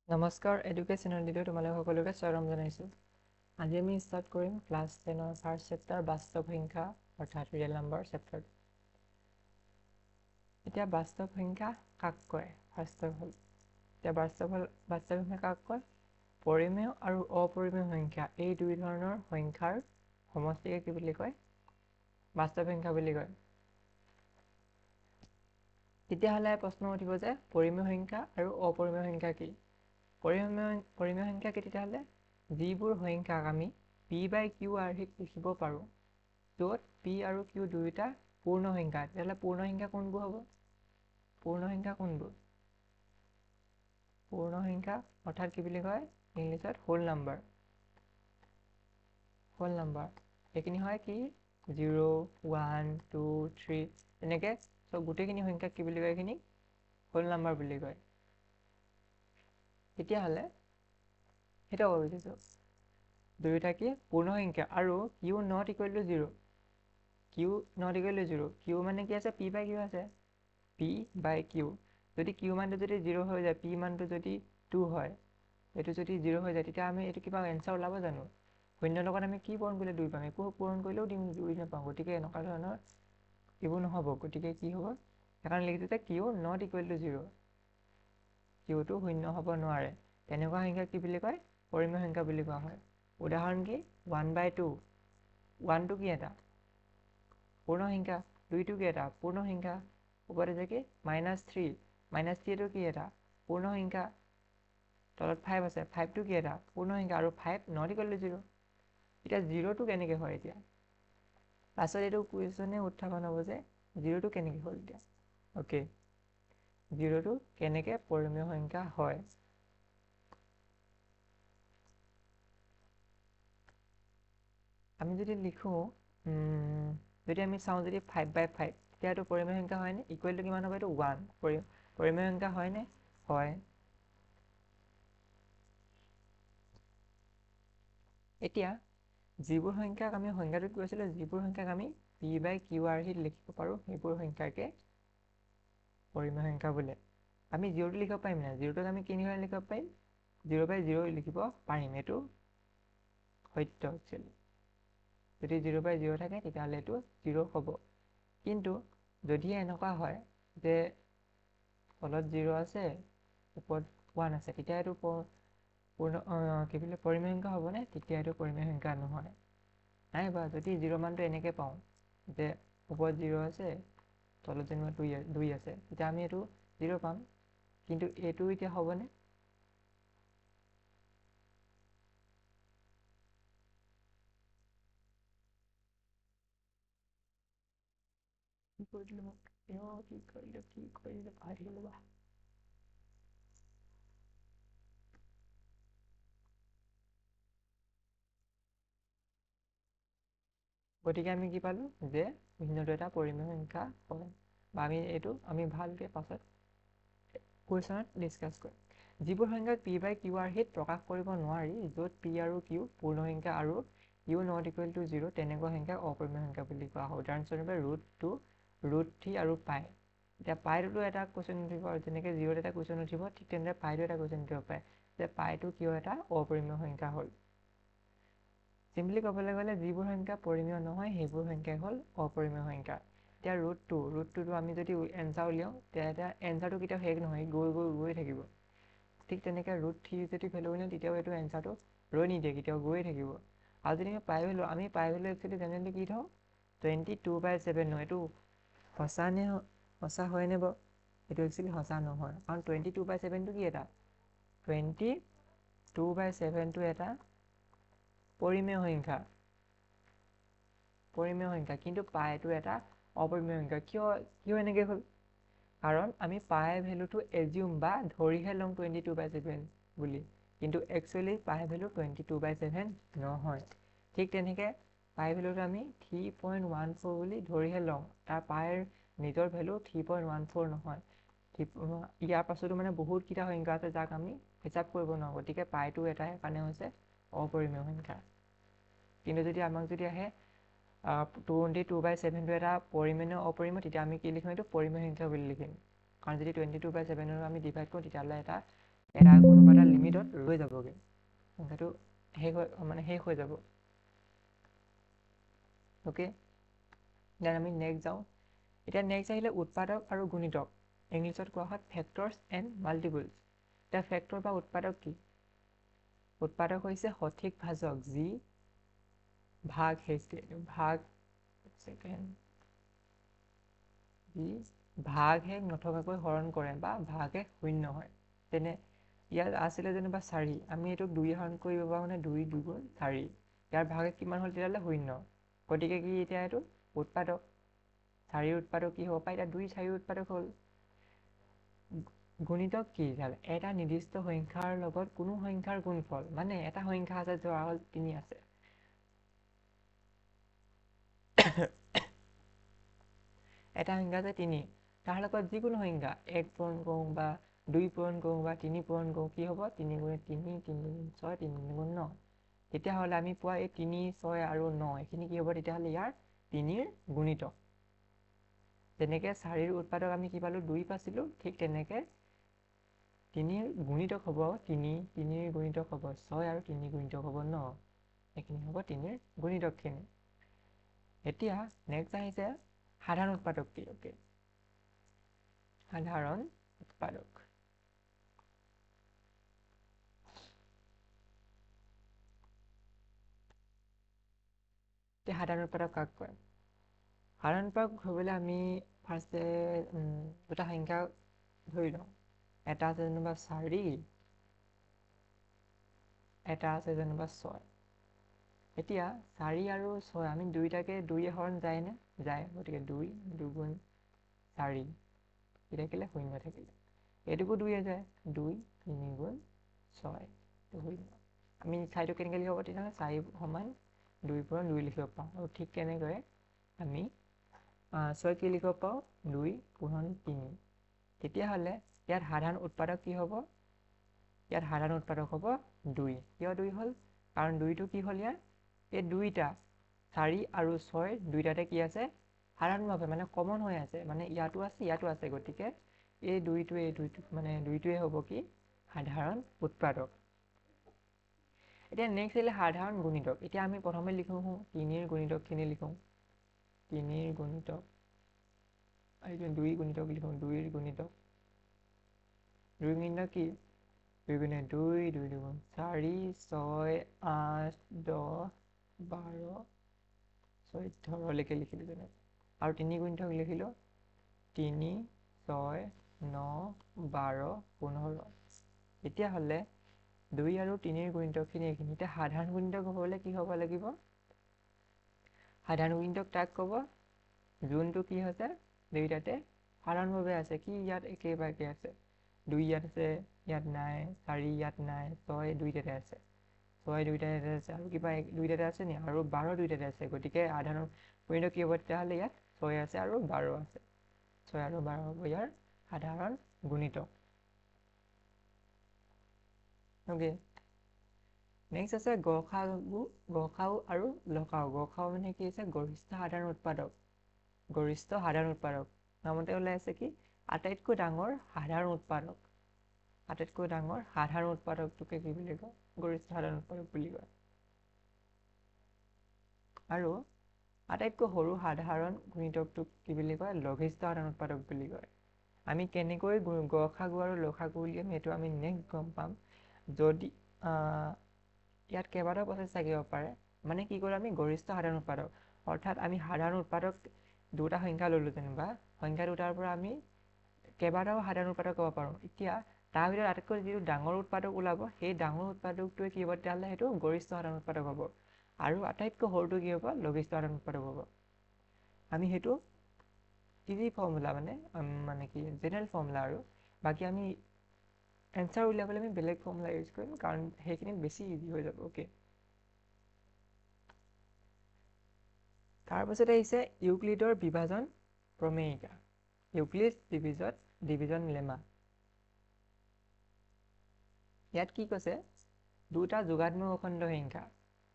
নমস্কাৰ educational video' তোমালোক সকলোকে স্বাগতম জনাইছোঁ। আজি আমি ষ্টাৰ্ট কৰিম ক্লাছ 10ৰ ফাৰ্ষ্ট চেপ্টাৰ বাস্তৱ সংখ্যা অৰ্থাৎ ৰিয়েল নাম্বাৰ চেপ্টাৰ। এতিয়া বাস্তৱ সংখ্যা কাক কয়? ফাৰ্ষ্ট অফ অল এতিয়া বাস্তৱ সংখ্যা কাক কয়? পৰিমেয় আৰু অপৰিমেয় সংখ্যা এই দুই ধৰণৰ সংখ্যাৰ সমষ্টিকে কি বুলি কয়? বাস্তৱ সংখ্যা বুলি কয়। তেতিয়াহ'লে প্ৰশ্ন উঠিব যে পৰিমেয় সংখ্যা আৰু অপৰিমেয় সংখ্যা কি? পৰিমেয় সংখ্যা কি? তেতিয়াহ'লে যিবোৰ সংখ্যাক আমি p/q আৰ্হিত লিখিব পাৰোঁ, য'ত p আৰু q দুয়োটা পূৰ্ণ সংখ্যা, তেতিয়াহ'লে পূৰ্ণ সংখ্যা কোনবোৰ হ'ব? পূৰ্ণ সংখ্যা কোনবোৰ? পূৰ্ণ সংখ্যা অৰ্থাৎ কি বুলি কয় ইংলিছত? Whole number. হোল নাম্বাৰ এইখিনি হয় কি 0, 1, 2, 3 তেনেকে চব গোটেইখিনি সংখ্যাক কি বুলি কয়? এইখিনি হোল নাম্বাৰ বুলি কয়। তেতিয়াহ'লে সেইটো ক'ব বিচাৰিছোঁ দুয়োটা কি পূৰ্ণ সংখ্যা আৰু q not equal to 0। q not equal to 0, q মানে কি আছে? p/q আছে, p/q। যদি q মানটো যদি 0 হৈ যায়, p মানটো যদি 2 হয়, এইটো যদি 0 হৈ যায়, তেতিয়া আমি এইটো কিবা এনচাৰ ওলাব জানো? শূন্যৰ লগত আমি কি পূৰণ কৰিলে 2 পাম? একো পূৰণ কৰিলেও 2 নাপাওঁ। গতিকে এনেকুৱা ধৰণৰ এইবোৰ নহ'ব। গতিকে কি হ'ব? সেইকাৰণে লিখিছোঁ যে q not equal to 0, কিউটো শূন্য হ'ব নোৱাৰে। তেনেকুৱা সংখ্যা কি বুলি কয়? পৰিমেয় সংখ্যা বুলি কোৱা হয়। উদাহৰণ কি 1/2। 1টো কি এটা পূৰ্ণ সংখ্যা, 2টো কি এটা পূৰ্ণ সংখ্যা, ওপৰত আছে কি -3, -3টো কি এটা পূৰ্ণ সংখ্যা, তলত 5 আছে, 5টো কি এটা পূৰ্ণ সংখ্যা আৰু 5 not equal to 0। এতিয়া 0টো কেনেকৈ হয়? এতিয়া পাছত এইটো কুৱেশ্যনে উত্থাপন হ'ব যে 0টো কেনেকৈ হ'ল? এতিয়া অ'কে, 0টো কেনেকৈ পৰিমেয় সংখ্যা হয়? আমি যদি লিখোঁ, যদি আমি চাওঁ যদি 5/5, তেতিয়া এইটো পৰিমেয় সংখ্যা হয়নে? ইকুৱেলটো কিমান হ'ব? এইটো 1 পৰিমেয় সংখ্যা হয়নে? হয়। এতিয়া যিবোৰ সংখ্যাক আমি সংখ্যাটোত কৈছিলোঁ, যিবোৰ সংখ্যাক আমি p/q আৰ্হিত লিখিব পাৰোঁ, সেইবোৰ সংখ্যাকে পৰিমেয় সংখ্যা বোলে। আমি 0টো লিখিব পাৰিম নাই? 0টোক আমি কি ধৰণে লিখিব পাৰিম? 0/0 লিখিব পাৰিম। এইটো সত্য একচুৱেলি। যদি 0/0 থাকে তেতিয়াহ'লে এইটো 0 হ'ব। কিন্তু যদি এনেকুৱা হয় যে তলত 0 আছে, ওপৰত 1 আছে, তেতিয়া এইটো পূৰ্ণ কি বুলি পৰিমেয় সংখ্যা হ'বনে? তেতিয়া এইটো পৰিমেয় সংখ্যা নহয়। নাইবা যদি 0 মানটো এনেকৈ পাওঁ যে ওপৰত 0 আছে, তলত যেনিবা 2 আছে, তেতিয়া আমি এইটো 0 পাম। কিন্তু এইটো এতিয়া হ'বনে? কি কৰিলোঁ মোক? কি কৰিলোঁ পাহৰি থাকিলোঁ বা। গতিকে আমি কি পালোঁ যে শূন্যটো এটা পৰিমেয় সংখ্যা হয়, বা আমি ভালকৈ পাছত কুৱেশ্যনত ডিছকাছ কৰিম। যিবোৰ সংখ্যাক p/q আৰ্হিত প্ৰকাশ কৰিব নোৱাৰি, য'ত p আৰু q পূৰ্ণ সংখ্যা আৰু q not equal to 0, তেনেকুৱা সংখ্যাক অপৰিমেয় সংখ্যা বুলি কোৱা হয়। উদাহৰণস্বৰূপে √2, √3 আৰু পাই। এতিয়া পাইটোতো এটা কুৱেশ্যন উঠিব, আৰু যেনেকৈ 0ত এটা কুৱেশ্যন উঠিব, ঠিক তেনেদৰে পাইটো এটা কুৱেশ্যন উঠিব পাৰে যে পাইটো কিয় এটা অপৰিমেয় সংখ্যা হ'ল। চিম্পলি ক'বলৈ গ'লে যিবোৰ সংখ্যা পৰিমেয় নহয়, সেইবোৰ সংখ্যাই হ'ল অপৰিমেয় সংখ্যা। এতিয়া √2টো আমি যদি এনচাৰ উলিয়াওঁ, তেতিয়া এনচাৰটো কেতিয়াও শেষ নহয়, গৈ থাকিব। ঠিক তেনেকৈ √3 যদি ভেলু উলিয়াওঁ, তেতিয়াও এইটো এনচাৰটো ৰৈ নিদিয়ে, কেতিয়াও গৈয়ে থাকিব। আৰু যদি আমি পাই ভেলু একচুৱেলি জেনেৰেলি কি থওঁ? 22/7 নহয়। এইটো সঁচা হয়নে বাৰু? এইটো একচুৱেলি সঁচা নহয়, কাৰণ 22/7টো কি এটা 22/7টো এটা পৰিমেয় সংখ্যা। কিন্তু পাইটো এটা অপৰিমেয় সংখ্যা। কিয় এনেকৈ হ'ল? কাৰণ আমি পাই ভেলুটো এজিউম বা ধৰিহে লওঁ 22/7 বুলি, কিন্তু একচুৱেলি পাই ভেলু 22/7 নহয়। ঠিক তেনেকৈ পাই ভেলুটো আমি 3.14 বুলি ধৰিহে লওঁ, তাৰ পাইৰ নিজৰ ভেলু 3.14 নহয়। ইয়াৰ পাছতো মানে বহুতকেইটা সংখ্যা আছে যাক আমি হিচাপ কৰিব নোৱাৰোঁ। গতিকে পাইটো এটাই কাৰণে হৈছে অপৰিমেয় সংখ্যা। কিন্তু যদি আমাক যদি আহে 22/7টো এটা পৰিমেয় নে অপৰিমেয়, তেতিয়া আমি কি লিখিম? এইটো পৰিমেয় সংখ্যা বুলি লিখিম। কাৰণ যদি 22/7 আমি ডিভাইড কৰোঁ, তেতিয়াহ'লে এটা কোনোবা এটা লিমিট লিমিটত ৰৈ যাবগৈ, সংখ্যাটো শেষ হৈ যাব। অ'কে, দেন আমি নেক্সট যাওঁ। এতিয়া নেক্সট আহিলে উৎপাদক আৰু গুণিতক, ইংলিছত কোৱা হয় ফেক্টৰ্ছ এণ্ড মাল্টিপলছ। এতিয়া ফেক্টৰ বা উৎপাদক কি? উৎপাদক হৈছে সঠিক ভাজক যি ভাগ শেষ নথকাকৈ হৰণ কৰে বা ভাগ শেষ শূন্য হয়। তেনে ইয়াত আছিলে যেনিবা 4, আমি এইটোক 2 হৰণ কৰিব পাৰোঁ, মানে 2 × 2 = 4। ইয়াৰ ভাগ শেষ কিমান হ'ল তেতিয়াহ'লে 0। গতিকে কি এতিয়া এইটো উৎপাদক। 4 উৎপাদক কি হ'ব পাৰে? এতিয়া 2 4 উৎপাদক হ'ল। গুণিতক কি? এটা নিৰ্দিষ্ট সংখ্যাৰ লগত কোনো সংখ্যাৰ গুণফল, মানে এটা সংখ্যা আছে, ধৰা হ'ল 3 আছে। এটা সংখ্যা আছে 3, তাৰ লগত যিকোনো সংখ্যা 1 পূৰণ কৰোঁ বা 2 পূৰণ কৰোঁ বা 3 পূৰণ কৰোঁ, কি হ'ব? 3 × 3 = 3 × 6 3 × 9। তেতিয়াহ'লে আমি পোৱা এই 3 6 আৰু 9 এইখিনি কি হ'ব? তেতিয়াহ'লে ইয়াৰ 3ৰ গুণিতক। যেনেকৈ 4ৰ উৎপাদক আমি কি পালোঁ? 2 পাইছিলোঁ, ঠিক তেনেকৈ 3ৰ গুণিতক হ'ব 3, 3ৰ গুণিতক হ'ব 6 আৰু 3ৰ গুণিতক হ'ব 9। এইখিনি হ'ব 3ৰ গুণিতকখিনি। এতিয়া নেক্সট আহিছে সাধাৰণ উৎপাদক কি? অ'কে, সাধাৰণ উৎপাদক। এতিয়া সাধাৰণ উৎপাদক কাক কয়? সাধাৰণ উৎপাদক হ'বলৈ আমি ফাৰ্ষ্টে দুটা সংখ্যা ধৰি লওঁ। এটা আছে যেনিবা 4, এটা আছে যেনিবা 6। এতিয়া 4 আৰু 6 আমি দুইটাকে 2 হৰণ যায়নে? যায়। গতিকে 2 2 × 4 কি থাকিলে? 0 থাকিলে। এইটোকো 2 যায়, 2 3 × 6 0। আমি 4টো কেনেকৈ লিখিব পাৰোঁ তেতিয়াহ'লে? 4 = 2 পূৰণ 2 লিখিব পাৰোঁ। আৰু ঠিক তেনেকৈ আমি 6 কি লিখিব পাৰোঁ? 2 পূৰণ 3। তেতিয়াহ'লে ইয়াত সাধাৰণ উৎপাদক কি হ'ব? ইয়াত সাধাৰণ উৎপাদক হ'ব 2। কিয় 2 হ'ল? কাৰণ 2টো কি হ'ল ইয়াৰ? এই দুইটা 4 আৰু 6 দুইটাতে কি আছে? সাধাৰণভাৱে মানে কমন হৈ আছে, মানে ইয়াতো আছে ইয়াতো আছে। গতিকে এই দুইটোৱে হ'ব কি? সাধাৰণ উৎপাদক। এতিয়া নেক্সট আহিলে সাধাৰণ গুণিতক। এতিয়া আমি প্ৰথমে লিখোঁ 3ৰ গুণিতকখিনি লিখোঁ। 3ৰ গুণিতক আৰু 2ৰ গুণিতক লিখোঁ। 2ৰ গুণিতক কি? 2 × 2 2 × 2 4 6 8 10 12 14 লৈকে লিখিলোঁ যেনে। আৰু 3 গুণিতক লিখিলোঁ 3 6 9 12 15। তেতিয়াহ'লে 2 আৰু 3ৰ গুণিতকখিনি এইখিনি। এতিয়া সাধাৰণ গুণিতক হ'বলৈ কি হ'ব লাগিব? সাধাৰণ গুণিতক তাক ক'ব যোনটো কি হৈছে? দুইটাতে সাধাৰণভাৱে আছে। কি ইয়াত একেবাৰকে আছে? 2 ইয়াত আছে, ইয়াত নাই। 4 ইয়াত নাই, 6 দুইটাতে আছে। 6 দুইটাতে আছে, আৰু কিবা দুইটাতে আছে নি? আৰু 12 দুইটাতে আছে। গতিকে সাধাৰণ গুণিতক কি হ'ব তেতিয়াহ'লে? ইয়াত 6 আছে আৰু 12 আছে। 6 আৰু 12 হ'ব ইয়াৰ সাধাৰণ গুণিতক। অ'কে, নেক্সট আছে গ সা গু আৰু ল সা গু। গ সা গু মানে কি হৈছে? গৰিষ্ঠ সাধাৰণ উৎপাদক। গৰিষ্ঠ সাধাৰণ উৎপাদক নামতে ওলাই আছে কি? আটাইতকৈ ডাঙৰ সাধাৰণ উৎপাদক। আটাইতকৈ ডাঙৰ সাধাৰণ উৎপাদকটোকে কি বুলি কয়? গৰিষ্ঠ সাধাৰণ উৎপাদক বুলি কয়। আৰু আটাইতকৈ সৰু সাধাৰণ গুণিতকটোক কি বুলি কয়? লঘিষ্ঠ সাধাৰণ উৎপাদক বুলি কয়। আমি কেনেকৈ গ সা গু আৰু ল সা গু উলিয়াম সেইটো আমি নেক্সট গম পাম। যদি ইয়াত কেইবাটাও প্ৰচেছ থাকিব পাৰে। মানে কি কৰোঁ আমি? গৰিষ্ঠ সাধাৰণ উৎপাদক, অৰ্থাৎ আমি সাধাৰণ উৎপাদক দুটা সংখ্যা ল'লোঁ যেনিবা। সংখ্যা দুটাৰ পৰা আমি কেইবাটাও সাধাৰণ উৎপাদক ক'ব পাৰোঁ। এতিয়া তাৰ ভিতৰত আটাইতকৈ যিটো ডাঙৰ উৎপাদক ওলাব, সেই ডাঙৰ উৎপাদকটোৱে কি হ'ব তেতিয়াহ'লে? সেইটো গৰিষ্ঠ সাধাৰণ উৎপাদক হ'ব। আৰু আটাইতকৈ সৰুটো কি হ'ব? লঘিষ্ঠ সাধাৰণ উৎপাদক হ'ব। আমি সেইটো ইজি ফৰ্মুলা, মানে কি জেনেৰেল ফৰ্মুলা। আৰু বাকী আমি এনচাৰ উলিয়াবলৈ আমি বেলেগ ফৰ্মুলা ইউজ কৰিম, কাৰণ সেইখিনিত বেছি ইজি হৈ যাব। অ'কে, তাৰপাছত আহিছে ইউক্লিডৰ বিভাজন প্ৰমেয়িকা, ইউক্লিড ডিভিজন লেমা। ইয়াত কি কৈছে? দুটা যোগাত্মক অখণ্ড সংখ্যা।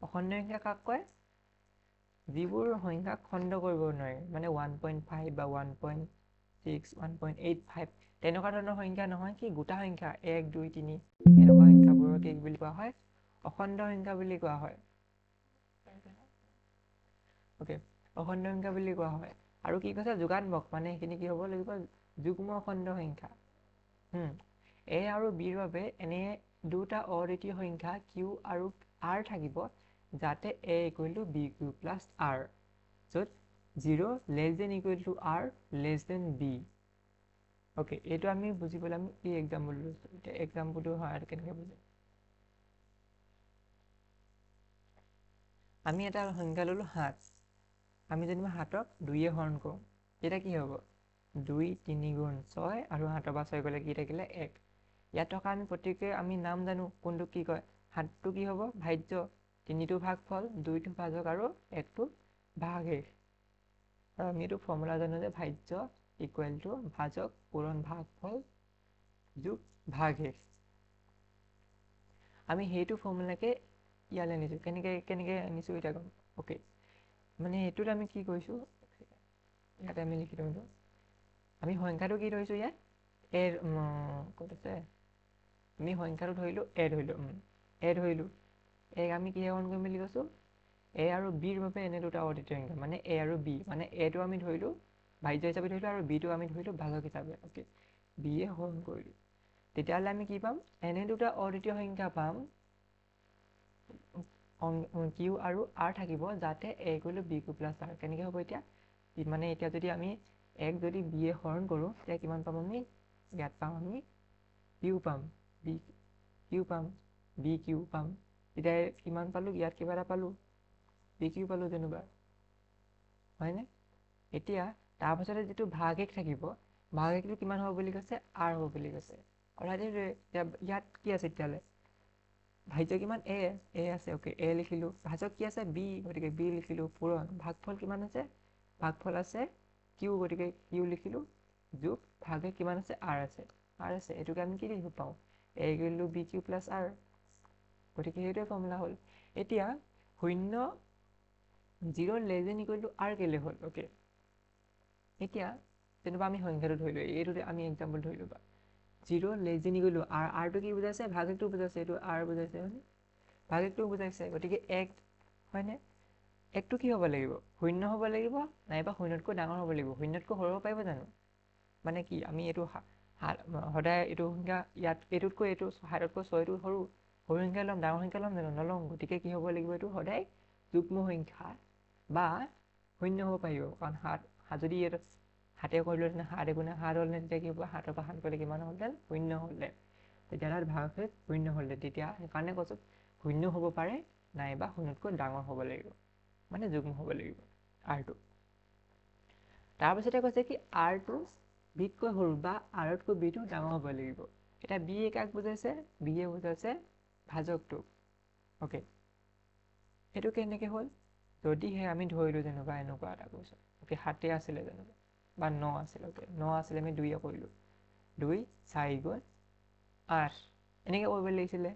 অখণ্ড সংখ্যা কাক কয়? যিবোৰ সংখ্যাক খণ্ড কৰিব নোৱাৰি, মানে 1.5 বা 1.6 1.85 তেনেকুৱা ধৰণৰ সংখ্যা নহয়, কি গোটা সংখ্যা 1 2 3 এনেকুৱা সংখ্যাবোৰৰ সংখ্যাটোক কি বুলি কোৱা হয় অখণ্ড সংখ্যা বুলি কোৱা হয় ওকে অখণ্ড সংখ্যা বুলি কোৱা হয় আৰু কি কৈছে যোগাত্মক মানে এইখিনি কি হ'ব লাগিব যুগ্ম অখণ্ড সংখ্যা a আৰু b ৰ বাবে এনে দুটা অদ্বিতীয় সংখ্যা q আৰু r থাকিব যাতে a = b³ + r য'ত 0 less than equal to r less than b okay এইটো আমি বুজিবলৈ আমি এই এক্সাম্পল লৈছো এটা এক্সাম্পলটো হয় আৰু কেনেকৈ বুজিম আমি এটা সংখ্যা ললো 7 আমি যেনিবা 7ক 2 এ হৰণ কৰোঁ এটা কি হ'ব 2 3 গুণ 6 আৰু 7 পৰা 6 গ'লে কি থাকিলে 1 ইয়াত থকা আমি প্ৰত্যেককে আমি নাম জানো কোনটো কি কয় 7টো কি হ'ব ভাজ্য 3টো ভাগফল 2টো ভাজক আৰু 1টো ভাগশেষ আৰু আমি এইটো ফৰ্মুলা জানো যে ভাজ্য ইকুৱেল টু ভাজক পূৰণ ভাগফল যোগ ভাগশেষ আমি সেইটো ফৰ্মুলাকে ইয়ালৈ আনিছোঁ কেনেকৈ আনিছোঁ এতিয়া গম ওকে মানে এইটোত আমি কি কৰিছোঁ ইয়াতে আমি লিখি দিওঁ আমি সংখ্যাটো কি ধৰিছোঁ ইয়াত এ ক'ত আছে আমি সংখ্যাটো ধৰিলোঁ এ ধৰিলোঁ এক আমি কিহে হৰণ কৰিম বুলি কৈছোঁ এ আৰু বিৰ বাবে এনে দুটা অদ্বিতীয় সংখ্যা মানে এ আৰু বি মানে এটো আমি ধৰিলোঁ ভাজ্য হিচাপে ধৰিলোঁ আৰু বিটো আমি ধৰিলোঁ ভাজক হিচাপে ওকে বি এ হৰণ কৰিলোঁ তেতিয়াহ'লে আমি কি পাম এনে দুটা অদ্বিতীয় সংখ্যা পাম কিউ আৰু আৰ থাকিব যাতে এ = b³ + r কেনেকৈ হ'ব এতিয়া মানে এতিয়া যদি আমি এক যদি বি এ হৰণ কৰোঁ তেতিয়া কিমান পাম আমি ইয়াত পাম আমি কিউ পাম বি কিউ পাম বি কিউ পাম এতিয়া কিমান পালোঁ ইয়াত কিবা এটা পালোঁ বি কিউ পালোঁ যেনিবা হয়নে এতিয়া তাৰপাছতে যিটো ভাগশেষ থাকিব ভাগশেষটো কিমান হ'ব বুলি কৈছে আৰ হ'ব বুলি কৈছে অলৰেডি ইয়াত কি আছে তেতিয়াহ'লে ভাজ্য কিমান এ আছে ওকে এ লিখিলোঁ ভাজক কি আছে বি গতিকে বি লিখিলোঁ পূৰণ ভাগফল কিমান আছে ভাগফল আছে কিউ গতিকে কিউ লিখিলোঁ যোগ ভাগশেষ কিমান আছে আৰ আছে এইটোকে আমি কি লিখিব পাওঁ এ = b³ + r গতিকে সেইটোৱে ফৰ্মুলা হ'ল এতিয়া 0 less than equal to r কেলে হ'ল ওকে এতিয়া যেনিবা আমি সংখ্যাটো ধৰিলোঁ এইটোতে আমি এক্সাম্পল ধৰিলোঁ বা 0 less than equal to r rটো কি বুজাইছে ভাগশেষটো বুজাইছে এইটো r বুজাইছে হয়নে ভাগশেষটো বুজাইছে গতিকে 1 হয়নে 1টো কি হ'ব লাগিব 0 হ'ব লাগিব নাইবা 0তকৈ ডাঙৰ হ'ব লাগিব 0তকৈ সৰু হ'ব পাৰিব জানো মানে কি আমি এইটো সদায় এইটো সংখ্যা ইয়াত এইটোতকৈ এইটো 7তকৈ 6টো সৰু সংখ্যা ল'ম ডাঙৰ সংখ্যা ল'ম জানো নলওঁ গতিকে কি হ'ব লাগিব এইটো সদায় যুগ্ম সংখ্যা বা 0 হ'ব পাৰিব কাৰণ 7 যদি এইটো 7 কৰিলোঁ তেনে 7 × 7 হ'লে তেতিয়া কি হ'ব 7ৰ পৰা 7 কৰিলে কিমান হ'লহেঁতেন 0 হ'লহেঁতেন তেতিয়াহ'লে ভাগশেষ 0 হ'লহেঁতেন তেতিয়া সেইকাৰণে কৈছোঁ 0 হ'ব পাৰে নাইবা 0তকৈ ডাঙৰ হ'ব লাগিব মানে যুগ্ম হ'ব লাগিব আৰটো তাৰপিছতে কৈছে কি আৰটো বিতকৈ সৰু বা আৰতকৈ বিটো ডাঙৰ হ'ব লাগিব এতিয়া বি এ কাক বুজাইছে বি এ বুজাইছে ভাজকটোক ওকে এইটো কেনেকৈ হ'ল যদিহে আমি ধৰিলোঁ যেনিবা এনেকুৱা এটা কৈছোঁ ওকে 7 আছিলে যেনিবা বা 9 আছিলে ওকে 9 আছিলে আমি 2 কৰিলোঁ 2 4 গুণ 8 এনেকৈ কৰিব লাগিছিলে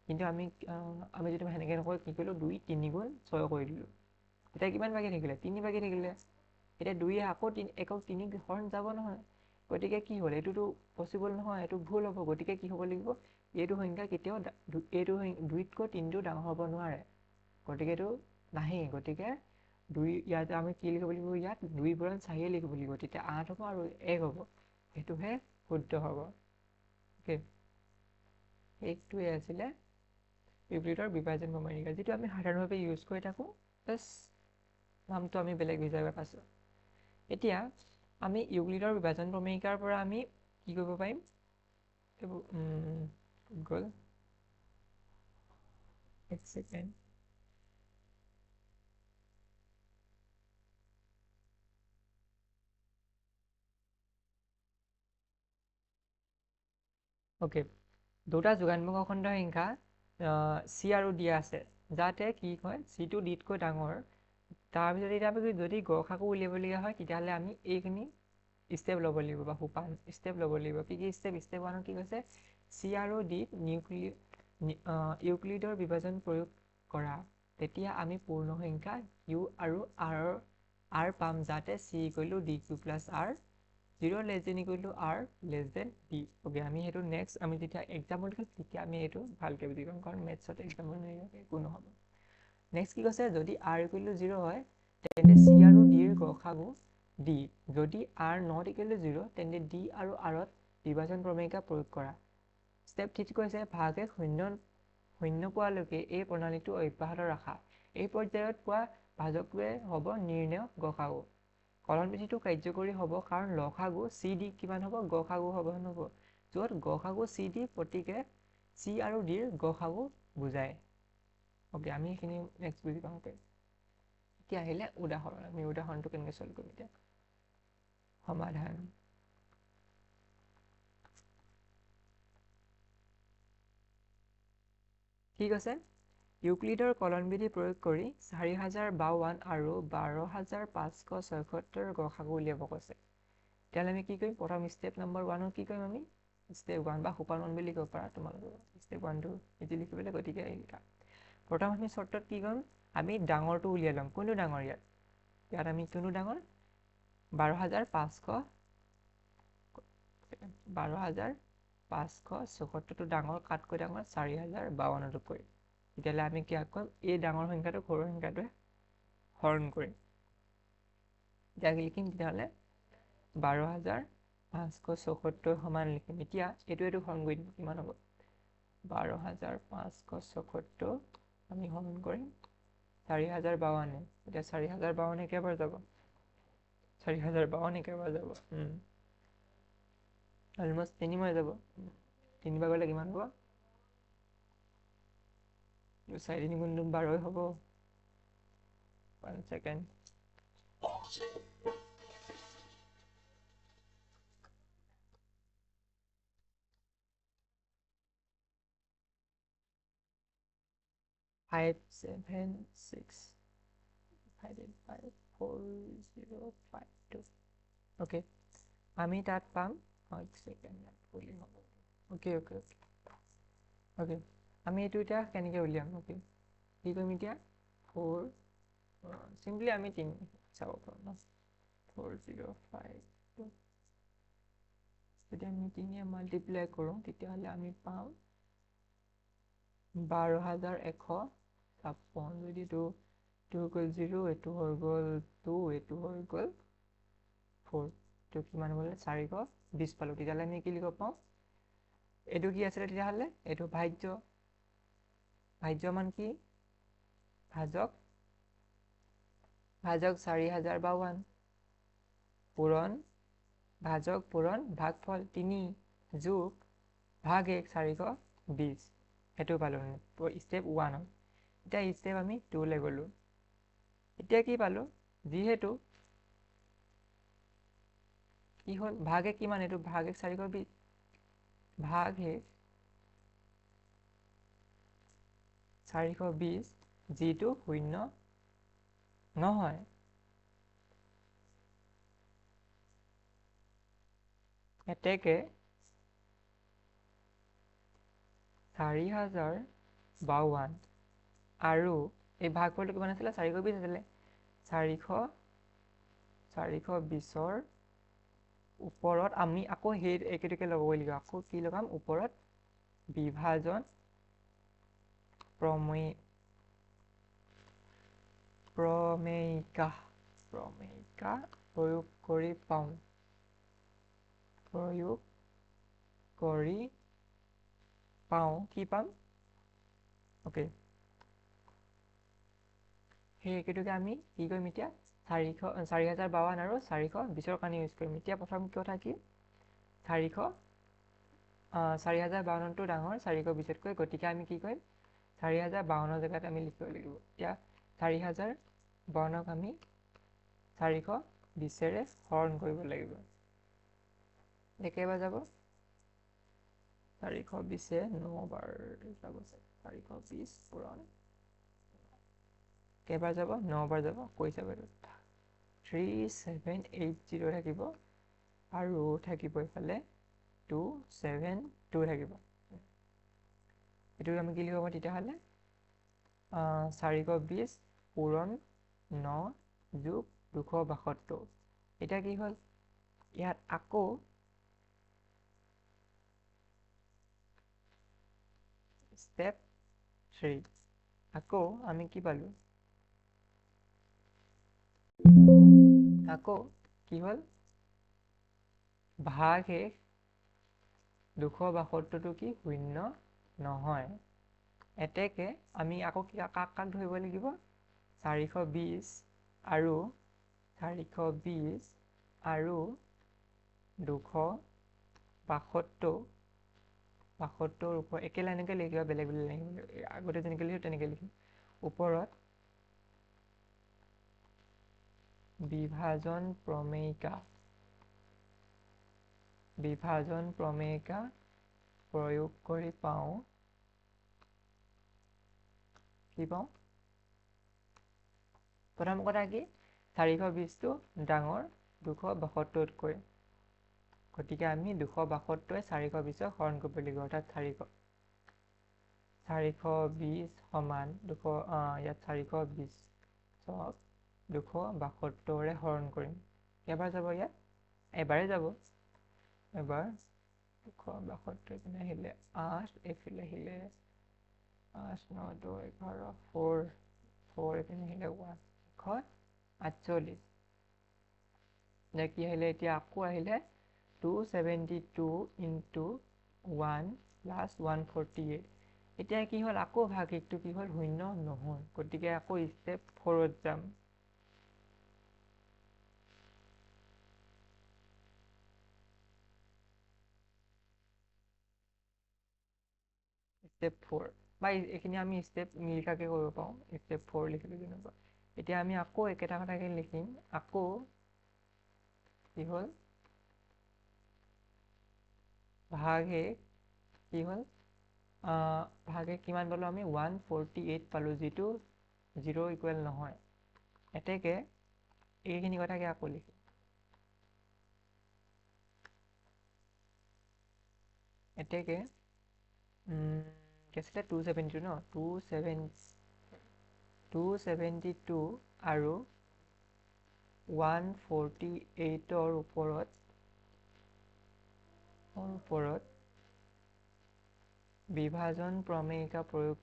কিন্তু আমি যদি সেনেকৈ নকৰোঁ কি কৰিলোঁ 2 3 গুণ 6 কৰি দিলোঁ এতিয়া কিমান বাকী থাকিলে 3 বাকী থাকিলে এতিয়া 2 আকৌ 1ক 3 হৰণ যাব নহয় গতিকে কি হ'ল এইটোতো পচিবল নহয় এইটো ভুল হ'ব গতিকে কি হ'ব লাগিব এইটো সংখ্যা কেতিয়াও এইটো 2তকৈ 3টো ডাঙৰ হ'ব নোৱাৰে গতিকে এইটো নাহেই গতিকে 2 ইয়াত আমি কি লিখিব লাগিব ইয়াত 2 × 4 লিখিব লাগিব তেতিয়া 8 হ'ব আৰু 1 হ'ব সেইটোহে শুদ্ধ হ'ব ওকে এইটোৱে আছিলে ইউক্লিডৰ বিভাজন প্ৰমেয়িকা যিটো আমি সাধাৰণভাৱে ইউজ কৰি থাকোঁ প্লাছ নামটো আমি বেলেগ হিচাপে পাইছোঁ এতিয়া আমি ইউক্লিডৰ বিভাজন প্ৰমেয়িকাৰ পৰা আমি কি কৰিব পাৰিম এইবোৰ গ'ল এক ছেকেণ্ড ওকে দুটা যোগাত্মক অখণ্ড সংখ্যা চি আৰু ডি আছে যাতে কি কয় চিটো ডিতকৈ ডাঙৰ তাৰপিছত এতিয়া যদি গড়খাকো উলিয়াবলগীয়া হয় তেতিয়াহ'লে আমি এইখিনি ষ্টেপ ল'ব লাগিব বা সোপান ষ্টেপ ল'ব লাগিব কি ষ্টেপ 1 কি কৈছে চি আৰু ডিত ইউক্লিডৰ বিভাজন প্ৰয়োগ কৰা তেতিয়া আমি পূৰ্ণ সংখ্যা কিউ আৰু আৰ পাম যাতে C = d³ + r 0 less than equal to r less than b. Okay, আমি হেতু next আমি যেতিয়া example লিখিম তেতিয়া আমি হেতু ভালকে বুজি পাম কাৰণ mathsত example নিদিলে একো নহব next কি কৈছে যদি r equal to 0 হয় তেন্তে c আৰু d ৰ গসাগু d যদি r not equal to 0 তেন্তে d আৰু r ত বিভাজন ক্ৰমীকা প্ৰয়োগ কৰা step 3 কৈছে ভাগে শূন্য পোৱালৈকে এই প্ৰণালীটো অব্যাহত ৰাখা এই পৰ্যায়ত পোৱা ভাজকটোৱে হ'ব নিৰ্ণয় গসাগু কলন বিধিটো কাৰ্যকৰী হ'ব কাৰণ লসাগু cd কিমান হ'ব গসাগু হ'ব নহব যত গসাগু cd প্ৰতিকে c আৰু d ৰ গসাগু বুজায় ওকে আমি এখিনি নেক্সট বুজি পাম তে কি আহিলে উদাহৰণ আমি উদাহৰণটো কেনেকৈ সলভ কৰিম এতিয়া সমাধান ঠিক আছে ইউক্লিডৰ কলন বিধি প্ৰয়োগ কৰি 4052 আৰু 12576 গসাগু উলিয়াব কৈছে তেতিয়াহ'লে আমি কি কৰিম প্ৰথম ষ্টেপ নম্বৰ 1 কি কৰিম আমি ষ্টেপ 1 বা সোপান 1 বুলি ক'ব পাৰা তোমালোকৰ ষ্টেপ 1 টো ইজি লিখিবলৈ গতিকে এইটা প্ৰথম আমি শৰ্টত কি কৰিম আমি ডাঙৰটো উলিয়াই লম কোনটো ডাঙৰ ইয়াত আমি কোনটো ডাঙৰ 12576 টো ডাঙৰ কাটকৈ ডাঙৰ 4052 টো কৰি তেতিয়াহ'লে আমি কি কৰিম এই ডাঙৰ সংখ্যাটো সৰু সংখ্যাটোৱে হৰণ কৰিম এতিয়া লিখিম তেতিয়াহ'লে 12576 সমান লিখিম এতিয়া এইটো হৰণ কৰি দিম কিমান হ'ব 12576 আমি হৰণ কৰিম 4052 এতিয়া 4052 কেইবাৰ যাব 4052 কেইবাৰ যাব অলমোষ্ট 3 বাৰ যাব 3 বাৰ গ'লে কিমান হ'ব 4 3 গুণ 12 হ'ব 1 সেকেন্ড Five, 7, 6, 5, 4, 0, 5, 2. Okay. আমি তাত পাম 1 সেকেন্ড বুলি হ'ব ওকে ওকে ওকে আমি এটো এটা কেনেকৈ উলিয়াম ওকে কি কৰিম এতিয়া 4 সিম্পলি আমি 3 চাব পাৰোঁ ন 4052 যদি আমি 3 মাল্টিপ্লাই কৰোঁ তেতিয়াহ'লে আমি পাম 12156 যদি 2 গ'ল 0 এটো হৈ গ'ল 2 এটো হৈ গ'ল 4 তো কিমান হ'ল 420 পালো তেতিয়াহ'লে আমি কি লিখিব পাওঁ এটো কি আছে তেতিয়াহ'লে এটো ভাজ্য মান কি ভাজক 4052 পূৰণ ভাজক পূৰণ ভাগফল 3 যোগ ভাগ 1 420 এটো পালো স্টেপ 1 এটা স্টেপ আমি 2 লে গলো এতিয়া কি পালো যিহেতু কি হল ভাগে কিমান এটো ভাগ 1 420 ভাগ 1 420 যেটো শূন্য নহয় এতেকে 4052 আৰু এই ভাগফলটো কিমান আছিল 420 আছিল 420 ৰ ওপৰত আমি আকৌ হেই একেটোকে লগাব লাগিব আকৌ কি লগাম ওপৰত বিভাজন প্ৰমেয়িকা প্ৰয়োগ কৰি পাওঁ কি পাম ওকে সেই একেটোকে আমি কি কৰিম এতিয়া 4052 আৰু 420 ৰ কাৰণে ইউজ কৰিম এতিয়া প্ৰথম কথা কি 4052 টো ডাঙৰ 420 তকৈ গতিকে আমি কি কৰিম 4052 জেগাত আমি লিখিব লাগিব এতিয়া 4052 ক আমি 420 ৰে হৰণ কৰিব লাগিব একেবাৰে যাব 420 এ 9 বাৰ যাব 420 পূৰণ কেইবাৰ যাব 9 বাৰ যাব কৈ যাব 3780 থাকিব আৰু থাকিব ইফালে 272 থাকিব এটো আমি কি লিখিব তেতিয়াহ'লে 420 পূৰণ 9 যোগ 272 এটা কি হ'ল ইয়াত আকৌ step 3 আকৌ আমি কি পালো আকৌ কি হল ভাগশেষ 272টো কি শূন্য নহয় এতেকে আমি আকৌ কাক ধৰিব লাগিব 420 আৰু 420 আৰু 272 ওপৰত একে লাইনকে লিখিবা বেলেগ বেলেগ লাইন আগতে যেনেকৈ লিখো তেনেকৈ লিখিম ওপৰত বিভাজন প্ৰমেয়িকা প্ৰয়োগ কৰি পাওঁ কি পাওঁ প্ৰথম কথা কি 420টো ডাঙৰ 272তকৈ গতিকে আমি 272য়ে 420ক হৰণ কৰিব লাগিব অৰ্থাৎ 420 সমান ইয়াত 420 272ৰে হৰণ কৰিম কেইবাৰ যাব ইয়াত এবাৰে যাব এবাৰ 272 এপিনে আহিলে 8 এফালে আহিলে 8 9 2 11 4 এপিনে আহিলে 148 কি আহিলে এতিয়া আকৌ আহিলে 272 into 1 plus 148 এতিয়া কি হ'ল আকৌ ভাগশেষটো কি হ'ল শূন্য নহয় গতিকে আকৌ ষ্টেপ 4ত যাম ষ্টেপ 4 বা এইখিনি আমি ষ্টেপ নিলিখাকে কৰিব পাৰোঁ ষ্টেপ 4 লিখিলোঁ যেনেকুৱা এতিয়া আমি আকৌ একেটা কথাকে লিখিম আকৌ কি হ'ল ভাগশেষ কি হ'ল ভাগশেষ কিমান পালোঁ আমি 148 পালোঁ যিটো 0 ইকুৱেল নহয় এতেকে এইখিনি কথাকে আকৌ লিখিম এতেকে কি আছিলে 272 ন 272 আৰু 148ৰ ওপৰত বিভাজন প্ৰমেয়িকা প্ৰয়োগ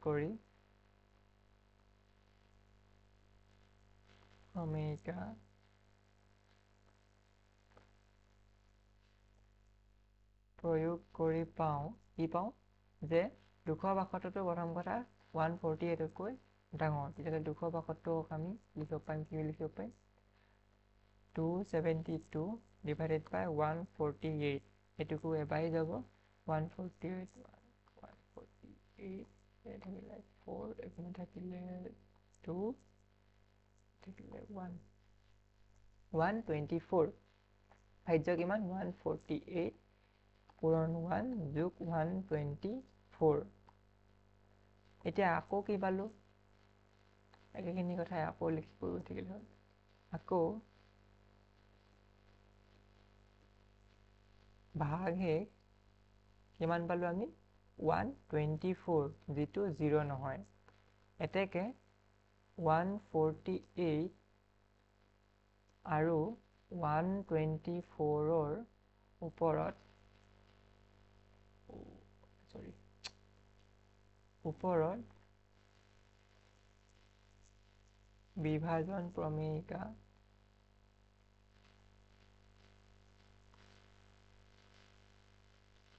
কৰি পাওঁ কি পাওঁ যে 272টো প্ৰথম কথা 148তকৈ ডাঙৰ তেতিয়াহ'লে 272ক আমি লিখিব পাৰিম কি লিখিব পাৰিম 272 divided by 148 এটুকু এবাৰে যাব 148 থাকিলে 4 এপিনে থাকিলে 2 থাকিলে 1 124 ভাজ্য কিমান 148 পূৰণ 1 যোগ 124 এতিয়া আকৌ কি পালোঁ একেখিনি কথাই আকৌ লিখিব থাকিলে হ'ল আকৌ ভাগশেষ কিমান পালোঁ আমি 124 যিটো 0 নহয় এতেকে 148 আৰু 124ৰ ওপৰত বিভাজন প্ৰমেয়িকা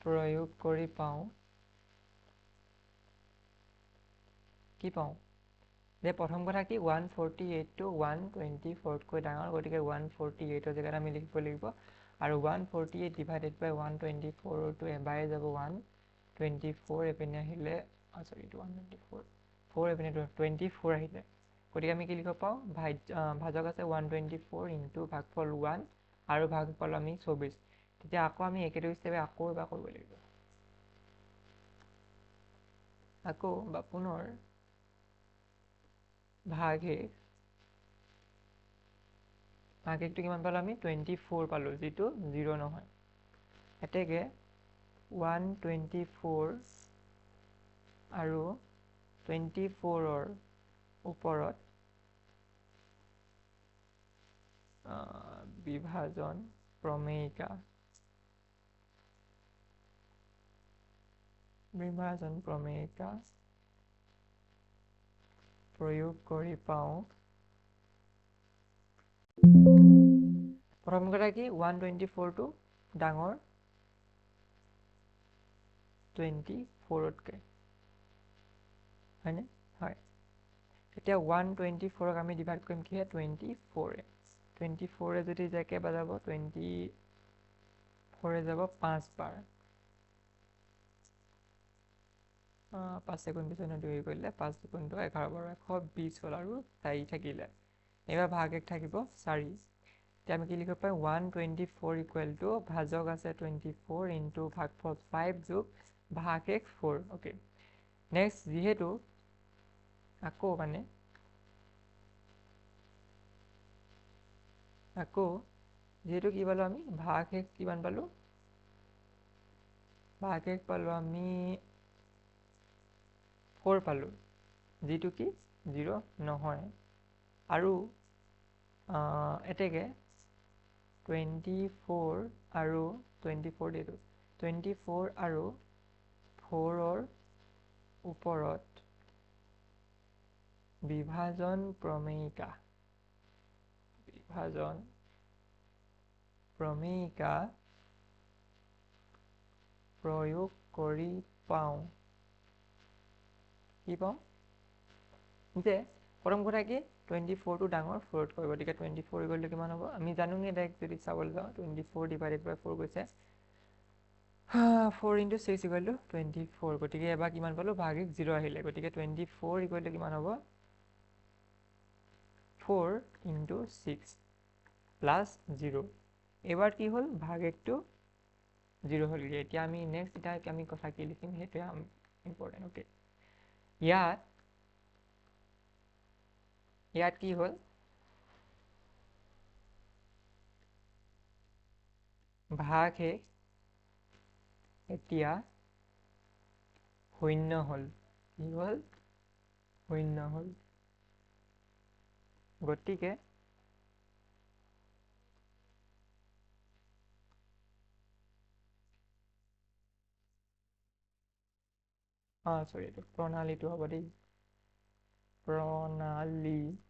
প্ৰয়োগ কৰি পাওঁ কি পাওঁ যে প্ৰথম কথা কি 148টো 124তকৈ ডাঙৰ গতিকে 148ৰ জেগাত আমি লিখিব লাগিব আৰু 148 divided by 124টো এবাৰে যাব 124 এপিনে আহিলে 4 এপিনে 24 আহিলে গতিকে আমি কি লিখিব পাওঁ ভাজক আছে 124 ইনটু ভাগফল 1 আৰু ভাগফল আমি 24 তেতিয়া আকৌ আমি একেটো ষ্টেপে আকৌ এবাৰ কৰিব লাগিব আকৌ বা পুনৰ ভাগশেষটো কিমান পালোঁ আমি 24 পালোঁ যিটো 0 নহয় এতেকে 124 আৰু 24ৰ ওপৰত বিভাজন প্ৰমেয়িকা প্ৰয়োগ কৰি পাওঁ। প্ৰথম কথা কি 124টো ডাঙৰ 24তকৈ, হয়নে? হয়। এতিয়া 124ক আমি ডিভাইড কৰিম কিহে? 24ৰে। 24ৰে যদি যায় কেইবাৰ যাব? 24ৰে যাব 5 বাৰ। 5 ছেকেণ্ড পিছত 2 কৰিলে 5 ছেকেণ্ড 11 বাৰ 120 হ'ল আৰু 4 থাকিলে। এইবাৰ ভাগ 1 থাকিব 4। এতিয়া আমি কি লিখিব পাৰিম? 124 ইকুৱেল টু ভাজক আছে 24 ইনটু ভাগফল 5 যোগ ভাগ 1 4। অ'কে, নেক্সট যিহেতু আকৌ যিহেতু কি পালোঁ আমি? ভাগ 1 কিমান পালোঁ? ভাগ 1 পালোঁ আমি 4 পালোঁ, যিটো কি 0 নহয়। আৰু এতেকে 24 আৰু 24 দিলোঁ। 24 আৰু 4ৰ ওপৰত বিভাজন প্ৰমেয়িকা প্ৰয়োগ কৰি পাওঁ। কি পাওঁ? যে প্ৰথম কথা কি 24টো ডাঙৰ 4তকৈ, গতিকে 24 ইকুৱেল টু কিমান হ'ব? আমি জানোৱে ডাইৰেক্ট যদি চাবলৈ যাওঁ 24 ডিভাইডেড বাই 4 গৈছে 4 × 6 ইকুৱেল টু 24, গতিকে এবাৰ কিমান পালোঁ? ভাগ 1 0 আহিলে, গতিকে 24 ইকুৱেল টু কিমান হ'ব? 4 × 6 প্লাছ 0। এইবাৰ কি হ'ল? ভাগ 1টো 0 হ'লগৈ। এতিয়া আমি নেক্সট এতিয়া আমি কথা কি লিখিম সেইটোৱে ইম্পৰ্টেণ্ট। অ'কে, ইয়াত কি হ'ল? ভাগ 1 এতিয়া 0 হ'ল। কি হ'ল? 0 হ'ল। গতিকে চৰি, এইটো প্ৰণালীটো হ'ব দেই। প্ৰণালীটো